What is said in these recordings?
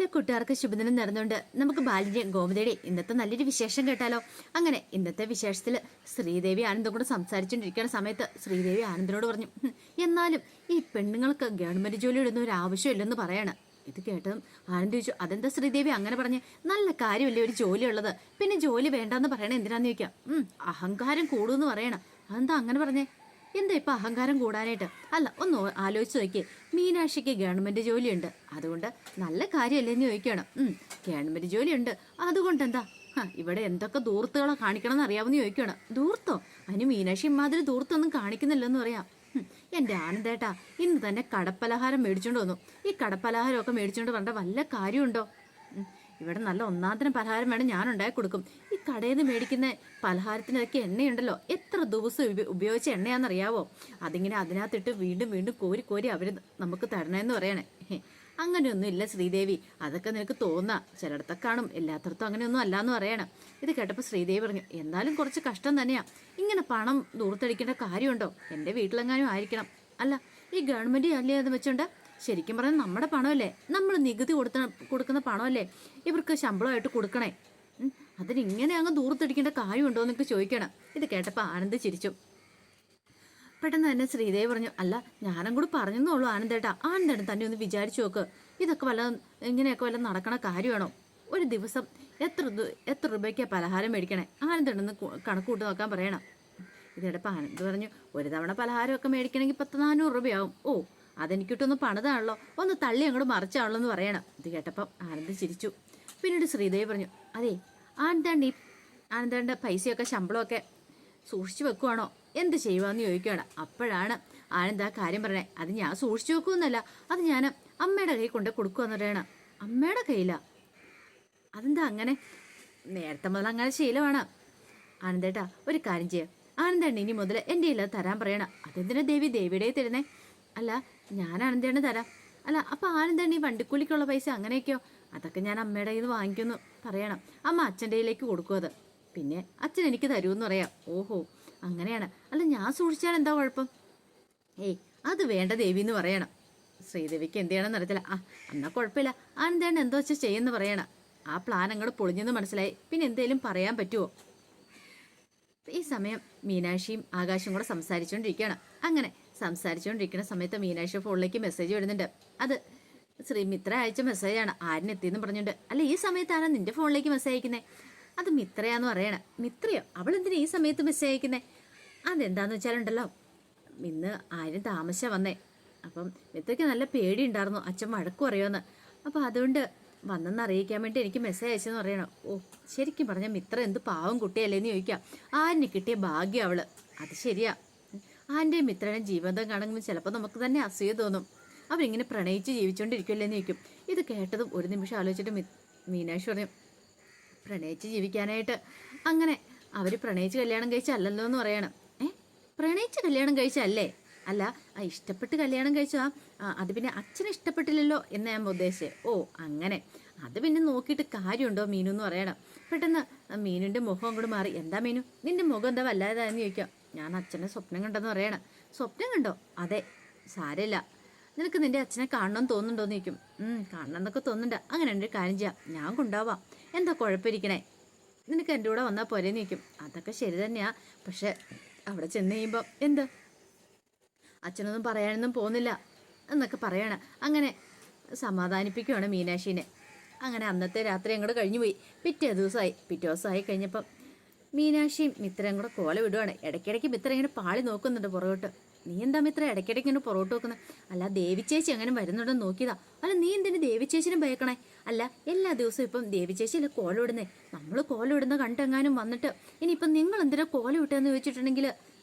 എല്ലാ കൂട്ടുകാർക്കും ശുഭദിനം നടന്നുകൊണ്ട് നമുക്ക് ബാലിന്റെ ഗോമതിയുടെ ഇന്നത്തെ നല്ലൊരു വിശേഷം കേട്ടാലോ. അങ്ങനെ ഇന്നത്തെ വിശേഷത്തിൽ ശ്രീദേവി ആനന്ദം കൂടെ സംസാരിച്ചുകൊണ്ടിരിക്കുന്ന സമയത്ത് ശ്രീദേവി ആനന്ദിനോട് പറഞ്ഞു, എന്നാലും ഈ പെണ്ണുങ്ങൾക്ക് ഗവൺമെന്റ് ജോലി ഇടുന്ന ഒരു ആവശ്യമില്ലെന്ന് പറയാണ്. ഇത് കേട്ടതും ആനന്ദ് ചോദിച്ചു, അതെന്താ ശ്രീദേവി അങ്ങനെ പറഞ്ഞ്? നല്ല കാര്യമല്ലേ ഒരു ജോലി ഉള്ളത്, പിന്നെ ജോലി വേണ്ടെന്ന് പറയണേ എന്തിനാന്ന് ചോദിക്കാം. അഹങ്കാരം കൂടുമെന്ന് പറയണം. അതെന്താ അങ്ങനെ പറഞ്ഞേ? എന്താ ഇപ്പൊ അഹങ്കാരം കൂടാനായിട്ട്? അല്ല, ഒന്ന് ആലോചിച്ച് നോക്കിയേ, മീനാക്ഷിക്ക് ഗവൺമെന്റ് ജോലിയുണ്ട്, അതുകൊണ്ട് നല്ല കാര്യമല്ലേന്ന് ചോദിക്കണം. ഗവൺമെന്റ് ജോലിയുണ്ട്, അതുകൊണ്ട് എന്താ ഇവിടെ എന്തൊക്കെ ദൂർത്തുകളെ കാണിക്കണം എന്ന് അറിയാമെന്ന് ചോദിക്കണം. ദൂർത്തോ? അതിന് മീനാക്ഷി ഇമാതിരി ദൂർത്തൊന്നും കാണിക്കുന്നില്ലെന്ന് പറയാം. എൻ്റെ ആനന്ദേട്ടാ ഇന്ന് തന്നെ കടപ്പലഹാരം മേടിച്ചോണ്ട് വന്നു. ഈ കടപ്പലഹാരമൊക്കെ മേടിച്ചോണ്ട് വരേണ്ട വല്ല കാര്യമുണ്ടോ? ഇവിടെ നല്ല ഒന്നാന്തരം പലഹാരം വേണം, ഞാൻ ഉണ്ടാക്കി കൊടുക്കും. ഈ കടയിൽ നിന്ന് മേടിക്കുന്ന പലഹാരത്തിനൊക്കെ എണ്ണയുണ്ടല്ലോ, എത്ര ദിവസം ഉപയോഗിച്ച എണ്ണയാണെന്നറിയാവോ? അതിങ്ങനെ അതിനകത്തിട്ട് വീണ്ടും വീണ്ടും കോരി കോരി അവർ നമുക്ക് തരണമെന്ന് പറയണേ. അങ്ങനെയൊന്നും ഇല്ല ശ്രീദേവി, അതൊക്കെ നിനക്ക് തോന്നാ, ചിലയിടത്തൊക്കെ കാണും, എല്ലാത്തടത്തും അങ്ങനെയൊന്നും അല്ലാന്ന് പറയണം. ഇത് കേട്ടപ്പോൾ ശ്രീദേവി പറഞ്ഞു, എന്നാലും കുറച്ച് കഷ്ടം തന്നെയാ, ഇങ്ങനെ പണം ദൂർത്തടിക്കേണ്ട കാര്യമുണ്ടോ? എൻ്റെ വീട്ടിലെങ്ങാനും ആയിരിക്കണം. അല്ല, ഈ ഗവൺമെൻറ് അല്ലേ എന്ന് വെച്ചോണ്ട് ശരിക്കും പറഞ്ഞാൽ നമ്മുടെ പണമല്ലേ, നമ്മൾ നികുതി കൊടുക്കുന്ന പണമല്ലേ ഇവർക്ക് ശമ്പളമായിട്ട് കൊടുക്കണേ. അതിനിങ്ങനെ അങ്ങ് ദൂരത്തടിക്കേണ്ട കാര്യമുണ്ടോ എന്നൊക്കെ ചോദിക്കണം. ഇത് കേട്ടപ്പോൾ ആനന്ദ് ചിരിച്ചു. പെട്ടെന്ന് തന്നെ ശ്രീദേവി പറഞ്ഞു, അല്ല ഞാനും കൂടി പറഞ്ഞെന്നുള്ളൂ ആനന്ദേട്ടാ, ആനന്ദേട്ടൻ തന്നെ ഒന്ന് വിചാരിച്ചു നോക്ക്, ഇതൊക്കെ ഇങ്ങനെയൊക്കെ വല്ല നടക്കണ കാര്യമാണോ? ഒരു ദിവസം എത്ര രൂപയ്ക്കാണ് പലഹാരം മേടിക്കണേ? ആനന്ദേട്ടൻ കണക്ക് കൂട്ടി നോക്കാൻ പറയണം. ഇതെടുപ്പം ആനന്ദ് പറഞ്ഞു, ഒരു തവണ പലഹാരമൊക്കെ മേടിക്കണമെങ്കിൽ 400 രൂപയാവും. ഓ, അതെനിക്കിട്ടൊന്ന് പണിതാണല്ലോ, ഒന്ന് തള്ളി അങ്ങോട്ട് മറിച്ചാണല്ലോ എന്ന് പറയണം. ഇത് കേട്ടപ്പം ആനന്ദ് ചിരിച്ചു. പിന്നീട് ശ്രീദേവി പറഞ്ഞു, അതെ ആനന്ദേണ്ട പൈസയൊക്കെ ശമ്പളമൊക്കെ സൂക്ഷിച്ചു വെക്കുവാണോ, എന്ത് ചെയ്യുവാന്ന് ചോദിക്കുകയാണ്. അപ്പോഴാണ് ആനന്ദ് ആ കാര്യം പറയണേ, അത് ഞാൻ സൂക്ഷിച്ചു വെക്കുമെന്നല്ല, അത് ഞാൻ അമ്മയുടെ കൈ കൊണ്ട് കൊടുക്കുമെന്ന് പറയണം. അമ്മയുടെ കയ്യില? അതെന്താ അങ്ങനെ? നേരത്തെ മുതൽ അങ്ങനെ ശീലമാണ്. ആനന്ദേട്ടാ ഒരു കാര്യം ചെയ്യാം, ആനന്ദേണ്ട ഇനി മുതൽ എൻ്റെ ഇല്ല തരാൻ പറയണം. അതെന്തിനാ ദേവിയുടെ തരുന്നേ? അല്ല, ഞാൻ ആനന്ദേണ്ണ തരാം. അല്ല, അപ്പം ആനന്ദേണ്ണ ഈ വണ്ടിക്കൂലിക്കുള്ള പൈസ അങ്ങനെയൊക്കെയോ? അതൊക്കെ ഞാൻ അമ്മയുടെ കയ്യിൽ നിന്ന് വാങ്ങിക്കുമെന്ന് പറയണം. അമ്മ അച്ഛൻ്റെ കയ്യിലേക്ക് കൊടുക്കും, അത് പിന്നെ അച്ഛൻ എനിക്ക് തരുമെന്ന് പറയാം. ഓഹോ അങ്ങനെയാണ്. അല്ല, ഞാൻ സൂക്ഷിച്ചാൽ എന്താ കുഴപ്പം? ഏയ് അത് വേണ്ട ദേവി എന്ന് പറയണം. ശ്രീദേവിക്ക് എന്ത് ചെയ്യണമെന്ന് അറിയത്തില്ല. എന്നാൽ കുഴപ്പമില്ല, ആനന്ദേണ്ണ എന്തോ വെച്ചാൽ ചെയ്യുമെന്ന് പറയണം. ആ പ്ലാൻ അങ്ങോട്ട് പൊളിഞ്ഞെന്ന് മനസ്സിലായി. പിന്നെ എന്തേലും പറയാൻ പറ്റുമോ? ഈ സമയം മീനാക്ഷിയും ആകാശും കൂടെ സംസാരിച്ചുകൊണ്ടിരിക്കുകയാണ്. അങ്ങനെ സംസാരിച്ചുകൊണ്ടിരിക്കുന്ന സമയത്ത് മീനാക്ഷി ഫോണിലേക്ക് മെസ്സേജ് വരുന്നുണ്ട്. അത് മിത്ര അയച്ച മെസ്സേജാണ്. ആരിനെത്തിയെന്ന് പറഞ്ഞിട്ടുണ്ട്. അല്ല, ഈ സമയത്താണ് നിന്റെ ഫോണിലേക്ക് മെസ്സേജ് അയക്കുന്നത്? അത് മിത്രയാന്ന് പറയണേ. മിത്രയോ? അവളെന്തിനാ ഈ സമയത്ത് മെസ്സേജ് അയക്കുന്നത്? അതെന്താന്ന് വെച്ചാലുണ്ടല്ലോ, ഇന്ന് ആരും താമസിച്ചാ വന്നേ. അപ്പം മിത്രയ്ക്ക് നല്ല പേടിയുണ്ടായിരുന്നു അച്ഛൻ വഴക്ക് പറയുമെന്ന്. അപ്പം അതുകൊണ്ട് വന്നെന്ന് അറിയിക്കാൻ വേണ്ടി എനിക്ക് മെസ്സേജ് അയച്ചെന്ന് പറയണം. ഓ, ശരിക്കും പറഞ്ഞാൽ മിത്ര എന്ത് പാവം കുട്ടിയല്ലേന്ന് ചോദിക്കാം. ആരിന് കിട്ടിയ ഭാഗ്യം അവള്. അത് ശരിയാ, ആൻ്റെയും മിത്രയുടെയും ജീവിതം കാണുമ്പോൾ ചിലപ്പോൾ നമുക്ക് തന്നെ അസൂയ തോന്നും. അവരിങ്ങനെ പ്രണയിച്ച് ജീവിച്ചുകൊണ്ടിരിക്കുമല്ലേന്ന് ചോദിക്കും. ഇത് കേട്ടതും ഒരു നിമിഷം ആലോചിച്ചിട്ട് മീനാക്ഷി പറഞ്ഞു, പ്രണയിച്ച് ജീവിക്കാനായിട്ട് അങ്ങനെ അവർ പ്രണയിച്ച് കല്യാണം കഴിച്ചല്ലല്ലോ എന്ന് പറയണം. പ്രണയിച്ച് കല്യാണം കഴിച്ചല്ലേ? അല്ല, ഇഷ്ടപ്പെട്ട് കല്യാണം കഴിച്ചാ അത് പിന്നെ അച്ഛനെ ഇഷ്ടപ്പെട്ടില്ലല്ലോ എന്ന് ഞാൻ ഉദ്ദേശിച്ചേ. ഓ അങ്ങനെ, അത് പിന്നെ നോക്കിയിട്ട് കാര്യമുണ്ടോ മീനു എന്ന് പറയണം. പെട്ടെന്ന് മീനുൻ്റെ മുഖം അങ്ങോട്ട് മാറി. എന്താ മീനു, നിന്റെ മുഖം എന്താ വല്ലാതായെന്ന് ചോദിക്കാം. ഞാൻ അച്ഛനെ സ്വപ്നം കണ്ടെന്ന് പറയണം. സ്വപ്നം കണ്ടോ? അതെ, സാരമില്ല, നിനക്ക് നിന്റെ അച്ഛനെ കാണണമെന്ന് തോന്നുന്നുണ്ടോന്ന് ചോദിക്കും. കാണണം എന്നൊക്കെ തോന്നുന്നുണ്ട്. അങ്ങനെ ഒരു കാര്യം ചെയ്യാം, ഞാൻ കൊണ്ടുപോവാം, എന്താ കുഴപ്പമിരിക്കണേ, നിനക്ക് എൻ്റെ കൂടെ വന്നാൽ പോരേന്ന് ചോദിക്കും. അതൊക്കെ ശരി തന്നെയാ, പക്ഷെ അവിടെ ചെന്ന് കഴിയുമ്പോൾ എന്ത്, അച്ഛനൊന്നും പറയാനൊന്നും പോകുന്നില്ല എന്നൊക്കെ പറയണം. അങ്ങനെ സമാധാനിപ്പിക്കുകയാണ് മീനാക്ഷിനെ. അങ്ങനെ അന്നത്തെ രാത്രി അങ്ങോട്ട് കഴിഞ്ഞു പോയി. പിറ്റേ ദിവസമായി കഴിഞ്ഞപ്പം മീനാക്ഷിയും മിത്രയും കൂടെ കോല വിടുവാണ്. ഇടയ്ക്കിടയ്ക്ക് മിത്ര ഇങ്ങനെ പാളി നോക്കുന്നുണ്ട് പുറകോട്ട്. നീ എന്താ മിത്ര ഇടയ്ക്കിടയ്ക്ക് ഇങ്ങനെ പുറകോട്ട് നോക്കുന്നത്? അല്ല, ദേവിച്ചേച്ചി അങ്ങനെ വരുന്നുണ്ടെന്ന് നോക്കിയതാ. അല്ല, നീ എന്തിനു ദേവിച്ചേച്ചിനെ ഭയക്കണേ? അല്ല, എല്ലാ ദിവസവും ഇപ്പം ദേവിച്ചേച്ചി അല്ലേ കോല വിടുന്നേ? നമ്മൾ കോല വിടുന്ന കണ്ടെങ്ങാനും വന്നിട്ട് ഇനിയിപ്പം നിങ്ങൾ എന്തിനാ കോല വിട്ടതെന്ന് ചോദിച്ചിട്ടുണ്ടെങ്കിൽ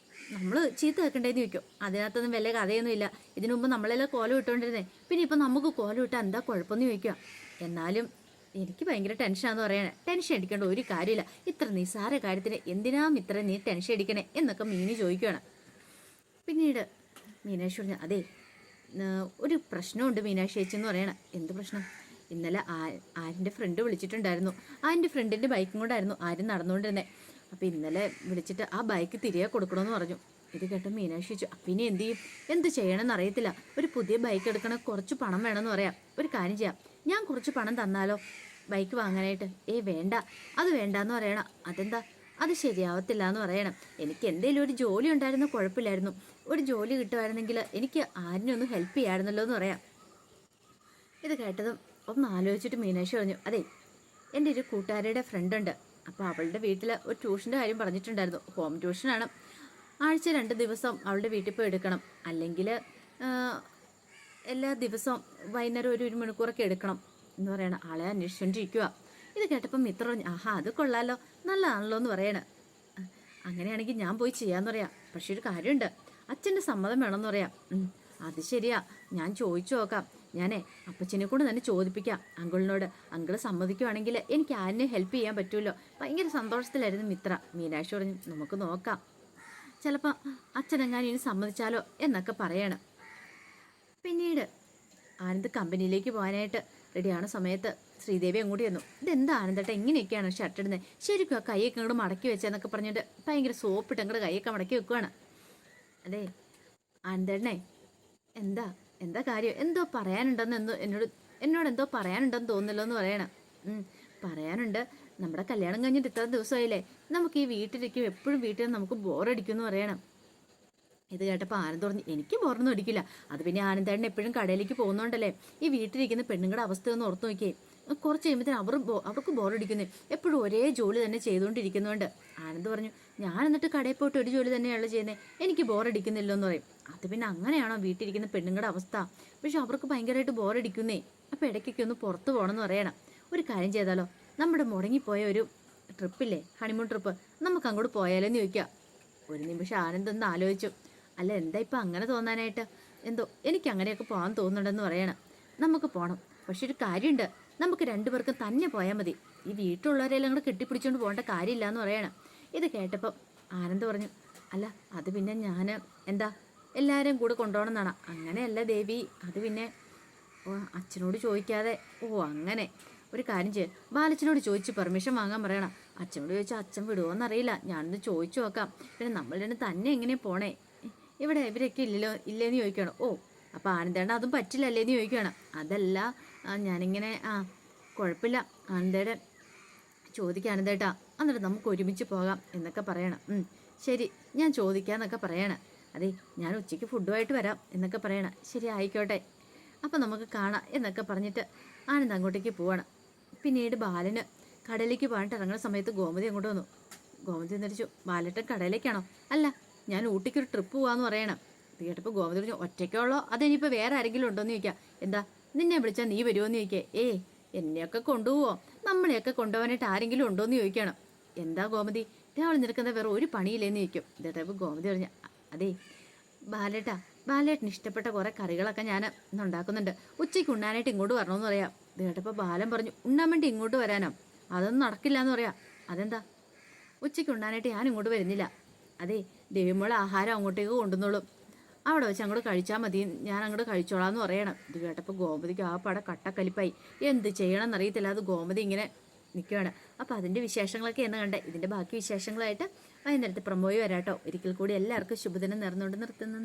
നമ്മൾ ചീത്ത വെക്കണ്ടേന്ന് ചോദിക്കും. അതിനകത്തൊന്നും വലിയ കഥയൊന്നും ഇല്ല. ഇതിനു മുമ്പ് നമ്മളെല്ലാം കോല വിട്ടുകൊണ്ടിരുന്നേ, പിന്നെ ഇപ്പം നമുക്ക് കോല വിട്ടാൽ എന്താ കുഴപ്പമെന്ന് ചോദിക്കുക. എന്നാലും എനിക്ക് ഭയങ്കര ടെൻഷനാന്ന് പറയണേ. ടെൻഷൻ അടിക്കേണ്ട ഒരു കാര്യമില്ല, ഇത്ര നിസ്സാര കാര്യത്തിന് എന്തിനാ ഇത്ര നീ ടെൻഷൻ അടിക്കണേ എന്നൊക്കെ മീനി ചോദിക്കുകയാണ്. പിന്നീട് മീനാക്ഷി പറഞ്ഞു, അതെ ഒരു പ്രശ്നമുണ്ട് മീനാക്ഷി ചേച്ചി എന്ന് പറയണം. എന്ത് പ്രശ്നം? ഇന്നലെ ആരിൻ്റെ ഫ്രണ്ട് വിളിച്ചിട്ടുണ്ടായിരുന്നു. ആരിൻ്റെ ഫ്രണ്ടിൻ്റെ ബൈക്കും കൊണ്ടായിരുന്നു ആരും നടന്നുകൊണ്ടിരുന്നത്. അപ്പോൾ ഇന്നലെ വിളിച്ചിട്ട് ആ ബൈക്ക് തിരികെ കൊടുക്കണമെന്ന് പറഞ്ഞു. ഇത് കേട്ട മീനാക്ഷി ചോദിച്ചു, പിന്നെ എന്ത് ചെയ്യും? എന്ത് ചെയ്യണമെന്ന് അറിയത്തില്ല. ഒരു പുതിയ ബൈക്ക് എടുക്കണ കുറച്ച് പണം വേണമെന്ന് പറയാം. ഒരു കാര്യം ചെയ്യാം, ഞാൻ കുറച്ച് പണം തന്നാലോ ബൈക്ക് വാങ്ങാനായിട്ട്? വേണ്ട, അത് വേണ്ടാന്ന് പറയണം. അതെന്താ? അത് ശരിയാവത്തില്ല എന്ന് പറയണം. എനിക്ക് എന്തെങ്കിലും ഒരു ജോലി ഉണ്ടായിരുന്നോ കുഴപ്പമില്ലായിരുന്നു. ഒരു ജോലി കിട്ടുമായിരുന്നെങ്കിൽ എനിക്ക് ആരിനൊന്ന് ഹെൽപ്പ് ചെയ്യാമായിരുന്നല്ലോ എന്ന് പറയാം. ഇത് കേട്ടതും ഒന്ന് ആലോചിച്ചിട്ട് മീനാക്ഷി പറഞ്ഞു, അതെ, എൻ്റെ ഒരു കൂട്ടുകാരിയുടെ ഫ്രണ്ട് ഉണ്ട്. അപ്പോൾ അവളുടെ വീട്ടിൽ ഒരു ട്യൂഷൻ്റെ കാര്യം പറഞ്ഞിട്ടുണ്ടായിരുന്നു. ഹോം ട്യൂഷനാണ്. ആഴ്ച 2 ദിവസം അവളുടെ വീട്ടിൽ പോയി എടുക്കണം. അല്ലെങ്കിൽ എല്ലാ ദിവസവും വൈകുന്നേരം ഒരു മണിക്കൂറൊക്കെ എടുക്കണം എന്ന് പറയണം. ആളെ അന്വേഷിച്ചുകൊണ്ടിരിക്കുക. ഇത് കേട്ടപ്പം മിത്ര പറഞ്ഞു, ആഹാ, അത് കൊള്ളാലോ, നല്ലതാണല്ലോ എന്ന് പറയണ. അങ്ങനെയാണെങ്കിൽ ഞാൻ പോയി ചെയ്യാന്ന് പറയാം. പക്ഷെ ഒരു കാര്യമുണ്ട്, അച്ഛൻ്റെ സമ്മതം വേണമെന്ന് പറയാം. അത് ശരിയാ, ഞാൻ ചോദിച്ചു നോക്കാം. ഞാനേ അപ്പച്ചനെ കൊണ്ട് തന്നെ ചോദിപ്പിക്കാം അങ്കിളിനോട്. അങ്കിള് സമ്മതിക്കുവാണെങ്കിൽ എനിക്ക് ആരിനെ ഹെൽപ്പ് ചെയ്യാൻ പറ്റുമല്ലോ. ഭയങ്കര സന്തോഷത്തിലായിരുന്നു മിത്ര. മീനാക്ഷി പറഞ്ഞു, നമുക്ക് നോക്കാം, ചിലപ്പോൾ അച്ഛനെങ്ങാനും ഇനി സമ്മതിച്ചാലോ എന്നൊക്കെ പറയണം. പിന്നീട് ആനന്ദ് കമ്പനിയിലേക്ക് പോകാനായിട്ട് റെഡിയാണ് സമയത്ത് ശ്രീദേവി അങ്ങോട്ട് ചെന്നു. ഇതെന്താ ആനന്ദേട്ടാ ഇങ്ങനെയൊക്കെയാണ് ഷർട്ട് ഇടുന്നത്? ശരിക്കും ആ കൈയൊക്കെ അങ്ങോട്ട് മടക്കി വെച്ചെന്നൊക്കെ പറഞ്ഞിട്ട് ഭയങ്കര സോപ്പിട്ട് അങ്ങോട്ട് കൈയൊക്കെ മടക്കി വെക്കുവാണ്. അതെ ആനന്ദേട്ടനെ, എന്താ എന്താ കാര്യം? എന്തോ പറയാനുണ്ടെന്ന് എന്നോട് എന്തോ പറയാനുണ്ടെന്ന് തോന്നുന്നല്ലോ എന്ന് പറയണം. പറയാനുണ്ട്. നമ്മുടെ കല്യാണം കഴിഞ്ഞിട്ട് ഇത്ര ദിവസമായില്ലേ, നമുക്ക് ഈ വീട്ടിലിരിക്കും, എപ്പോഴും വീട്ടിൽ നമുക്ക് ബോറടിക്കും എന്ന് പറയണം. ഇത് കേട്ടപ്പോൾ ആനന്ദ് പറഞ്ഞു, എനിക്ക് ബോറൊന്നും അടിക്കില്ല. അത് പിന്നെ ആനന്ദേട്ടൻ എപ്പോഴും കടയിലേക്ക് പോകുന്നോണ്ടല്ലേ. ഈ വീട്ടിലിരിക്കുന്ന പെണ്ണുങ്ങളുടെ അവസ്ഥ ഒന്ന് ഓർത്ത് നോക്കിയേ. കുറച്ച് കഴിയുമ്പോഴത്തേന് അവർക്ക് ബോറടിക്കുന്നു. എപ്പോഴും ഒരേ ജോലി തന്നെ ചെയ്തുകൊണ്ടിരിക്കുന്നതുകൊണ്ട്. ആനന്ദ് പറഞ്ഞു, ഞാൻ എന്നിട്ട് കടയിൽ പോയിട്ട് ഒരു ജോലി തന്നെയാണല്ലോ ചെയ്യുന്നത്, എനിക്ക് ബോറടിക്കുന്നില്ലോ എന്ന് പറയും. അത് പിന്നെ അങ്ങനെയാണോ വീട്ടിലിരിക്കുന്ന പെണ്ണുങ്ങളുടെ അവസ്ഥ? പക്ഷെ അവർക്ക് ഭയങ്കരമായിട്ട് ബോറടിക്കുന്നേ. അപ്പോൾ ഇടയ്ക്കൊക്കെ ഒന്ന് പുറത്ത് പോകണമെന്ന് പറയണം. ഒരു കാര്യം ചെയ്താലോ, നമ്മുടെ മുടങ്ങിപ്പോയ ഒരു ട്രിപ്പില്ലേ, ഹണിമൂൺ ട്രിപ്പ്, നമുക്ക് അങ്ങോട്ട് പോയാലോന്ന് ചോദിക്കുക. ഒരു നിമിഷം ആനന്ദ് ഒന്ന് ആലോചിച്ചു. അല്ല, എന്താ ഇപ്പം അങ്ങനെ തോന്നാനായിട്ട്? എന്തോ എനിക്ക് അങ്ങനെയൊക്കെ പോകാൻ തോന്നുന്നുണ്ടെന്ന് പറയണം. നമുക്ക് പോകണം, പക്ഷെ ഒരു കാര്യമുണ്ട്, നമുക്ക് 2 പേർക്കും തന്നെ പോയാൽ മതി. ഈ വീട്ടിലുള്ളവരെല്ലാം കൂടെ കെട്ടിപ്പിടിച്ചുകൊണ്ട് പോകേണ്ട കാര്യമില്ല എന്ന് പറയണം. ഇത് കേട്ടപ്പോൾ ആനന്ദ് പറഞ്ഞു, അല്ല അത് പിന്നെ ഞാൻ എന്താ എല്ലാവരും കൂടെ കൊണ്ടുപോകണമെന്നാണ്. അങ്ങനെയല്ല ദേവി, അത് പിന്നെ അച്ഛനോട് ചോദിക്കാതെ. അങ്ങനെ ഒരു കാര്യം ചെയ്യും, ബാലച്ചനോട് ചോദിച്ച് പെർമിഷൻ വാങ്ങാൻ പറയണം. അച്ഛനോട് ചോദിച്ചാൽ അച്ഛൻ വിടുമോയെന്നറിയില്ല, ഞാനൊന്ന് ചോദിച്ചു നോക്കാം. പിന്നെ നമ്മൾ രണ്ട് തന്നെ എങ്ങനെ പോണേ? ഇവിടെ ഇവരൊക്കെ ഇല്ലേന്ന് ചോദിക്കണം. അപ്പോൾ ആനന്ദേട്ടൻ അതും പറ്റില്ലല്ലേന്ന് ചോദിക്കുകയാണ്. അതല്ല, ഞാനിങ്ങനെ കുഴപ്പമില്ല ആനന്ദേട്ടൻ ചോദിക്കുക ആനന്ദേട്ടാ, എന്നിട്ട് നമുക്ക് ഒരുമിച്ച് പോകാം എന്നൊക്കെ പറയണം. ശരി, ഞാൻ ചോദിക്കാമെന്നൊക്കെ പറയണം. അതെ, ഞാൻ ഉച്ചയ്ക്ക് ഫുഡുമായിട്ട് വരാം എന്നൊക്കെ പറയണം. ശരി, ആയിക്കോട്ടെ, അപ്പം നമുക്ക് കാണാം എന്നൊക്കെ പറഞ്ഞിട്ട് ആനന്ദ് അങ്ങോട്ടേക്ക് പോവാണ്. പിന്നീട് ബാലന് കടയിലേക്ക് പോകാനായിട്ട് ഇറങ്ങുന്ന സമയത്ത് ഗോമതി അങ്ങോട്ട് വന്നു. ഗോമതി ധരിച്ചു, ബാലേട്ടൻ കടയിലേക്കാണോ? അല്ല, ഞാൻ ഊട്ടിക്കൊരു ട്രിപ്പ് പോകാമെന്ന് പറയണം. ഇത് കേട്ടപ്പോൾ ഗോമതി പറഞ്ഞു, ഒറ്റയ്ക്കുള്ളോ അതിനിപ്പോൾ വേറെ ആരെങ്കിലും ഉണ്ടോയെന്ന് ചോദിക്കാം. എന്താ, നിന്നെ വിളിച്ചാൽ നീ വരുമോയെന്ന് ചോദിക്കേ. എന്നെയൊക്കെ കൊണ്ടുപോവോ? നമ്മളെയൊക്കെ കൊണ്ടുപോകാനായിട്ട് ആരെങ്കിലും ഉണ്ടോയെന്ന് ചോദിക്കണം. എന്താ ഗോമതി, രാവിലെ നിനക്കെന്താ വേറെ ഒരു പണിയില്ലേന്ന് ചോദിക്കും. ഇത് കേട്ടപ്പോൾ ഗോമതി പറഞ്ഞു, അതെ ബാലേട്ടന് ഇഷ്ടപ്പെട്ട കുറേ കറികളൊക്കെ ഞാൻ ഇന്ന് ഉണ്ടാക്കുന്നുണ്ട്, ഉച്ചയ്ക്ക് ഉണ്ണാനായിട്ട് ഇങ്ങോട്ട് വരണമെന്ന് പറയാം. ഇത് കേട്ടപ്പോൾ ബാലൻ പറഞ്ഞു, ഉണ്ണാൻ വേണ്ടി ഇങ്ങോട്ട് വരാനോ? അതൊന്നും നടക്കില്ല എന്ന് പറയാം. അതെന്താ? ഉച്ചയ്ക്ക് ഉണ്ണാനായിട്ട് ഞാൻ ഇങ്ങോട്ട് വരുന്നില്ല. അതെ, ദേവിമോൾ ആഹാരം അങ്ങോട്ടേക്ക് കൊണ്ടുവന്നോളും, അവിടെ വെച്ച് അങ്ങോട്ട് കഴിച്ചാൽ മതി, ഞാൻ അങ്ങോട്ട് കഴിച്ചോളാന്ന് പറയണം. ഇത് കേട്ടപ്പോൾ ഗോമതിക്ക് ആ പട കട്ടക്കലിപ്പായി. എന്ത് ചെയ്യണം എന്നറിയത്തില്ല. അത് ഗോമതി ഇങ്ങനെ നിൽക്കുകയാണ്. അപ്പോൾ അതിൻ്റെ വിശേഷങ്ങളൊക്കെ എന്ന് കണ്ടേ. ഇതിൻ്റെ ബാക്കി വിശേഷങ്ങളായിട്ട് വൈകുന്നേരത്തെ പ്രമോയി വരാട്ടോ. ഒരിക്കൽ കൂടി എല്ലാവർക്കും ശുഭദിനം നേർന്നുകൊണ്ട് നിർത്തുന്നു.